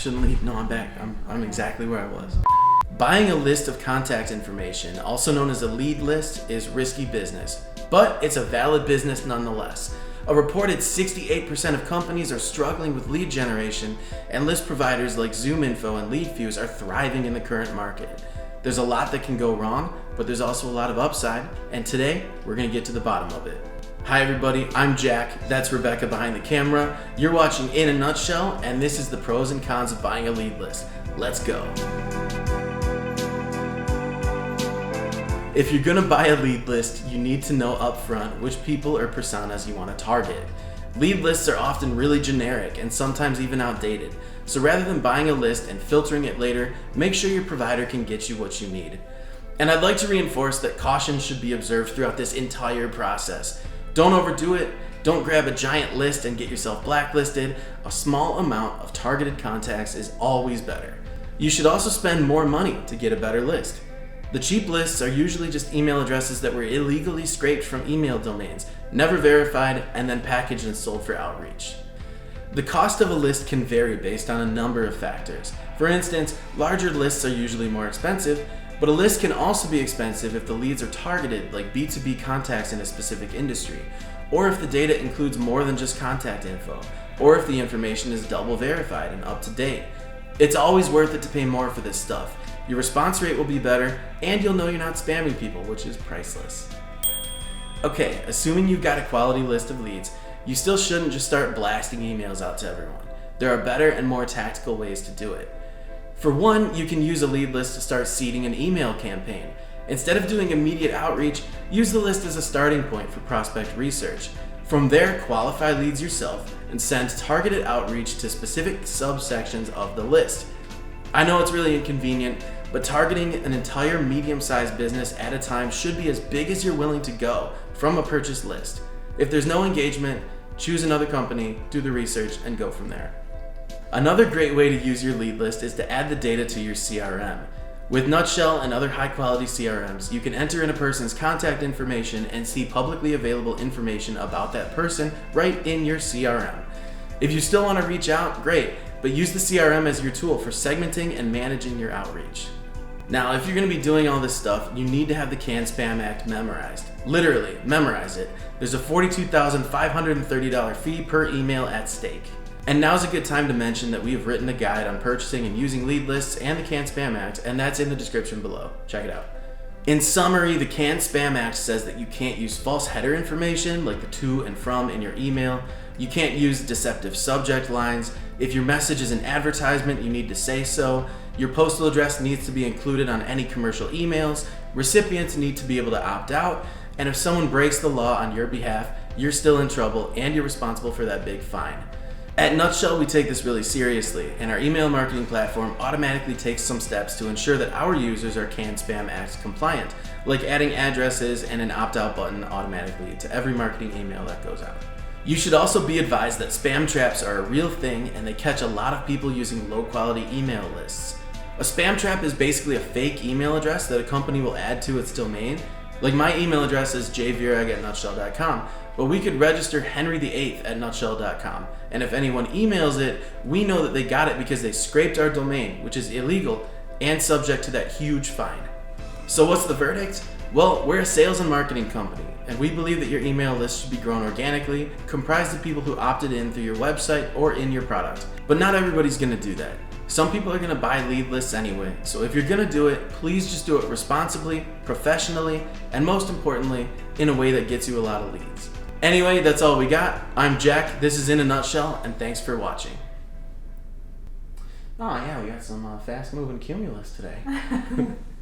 shouldn't leave. No, I'm back. I'm exactly where I was. Buying a list of contact information, also known as a lead list, is risky business, but it's a valid business nonetheless. A reported 68% of companies are struggling with lead generation, and list providers like ZoomInfo and LeadFuze are thriving in the current market. There's a lot that can go wrong, but there's also a lot of upside, and today we're going to get to the bottom of it. Hi everybody, I'm Jack, that's Rebecca behind the camera. You're watching In a Nutshell, and this is the pros and cons of buying a lead list. Let's go. If you're gonna buy a lead list, you need to know upfront which people or personas you want to target. Lead lists are often really generic and sometimes even outdated. So rather than buying a list and filtering it later, make sure your provider can get you what you need. And I'd like to reinforce that caution should be observed throughout this entire process. Don't overdo it. Don't grab a giant list and get yourself blacklisted. A small amount of targeted contacts is always better. You should also spend more money to get a better list. The cheap lists are usually just email addresses that were illegally scraped from email domains, never verified, and then packaged and sold for outreach. The cost of a list can vary based on a number of factors. For instance, larger lists are usually more expensive, but a list can also be expensive if the leads are targeted, like B2B contacts in a specific industry, or if the data includes more than just contact info, or if the information is double verified and up to date. It's always worth it to pay more for this stuff. Your response rate will be better, and you'll know you're not spamming people, which is priceless. Okay, assuming you've got a quality list of leads, you still shouldn't just start blasting emails out to everyone. There are better and more tactical ways to do it. For one, you can use a lead list to start seeding an email campaign. Instead of doing immediate outreach, use the list as a starting point for prospect research. From there, qualify leads yourself and send targeted outreach to specific subsections of the list. I know it's really inconvenient, but targeting an entire medium-sized business at a time should be as big as you're willing to go from a purchased list. If there's no engagement, choose another company, do the research, and go from there. Another great way to use your lead list is to add the data to your CRM. With Nutshell and other high-quality CRMs, you can enter in a person's contact information and see publicly available information about that person right in your CRM. If you still want to reach out, great, but use the CRM as your tool for segmenting and managing your outreach. Now, if you're going to be doing all this stuff, you need to have the CAN-SPAM Act memorized. Literally, memorize it. There's a $42,530 fee per email at stake. And now's a good time to mention that we have written a guide on purchasing and using lead lists and the CAN-SPAM Act, and that's in the description below. Check it out. In summary, the CAN-SPAM Act says that you can't use false header information like the to and from in your email. You can't use deceptive subject lines. If your message is an advertisement, you need to say so. Your postal address needs to be included on any commercial emails. Recipients need to be able to opt out. And if someone breaks the law on your behalf, you're still in trouble and you're responsible for that big fine. At Nutshell, we take this really seriously, and our email marketing platform automatically takes some steps to ensure that our users are CAN-SPAM Act compliant, like adding addresses and an opt-out button automatically to every marketing email that goes out. You should also be advised that spam traps are a real thing and they catch a lot of people using low-quality email lists. A spam trap is basically a fake email address that a company will add to its domain. Like my email address is jvirag@nutshell.com, but we could register Henry VIII at nutshell.com, and if anyone emails it, we know that they got it because they scraped our domain, which is illegal and subject to that huge fine. So what's the verdict? Well, we're a sales and marketing company, and we believe that your email list should be grown organically, comprised of people who opted in through your website or in your product. But not everybody's gonna do that. Some people are gonna buy lead lists anyway, so if you're gonna do it, please just do it responsibly, professionally, and most importantly, in a way that gets you a lot of leads. Anyway, that's all we got. I'm Jack, this is In a Nutshell, and thanks for watching. Oh yeah, we got some fast-moving cumulus today.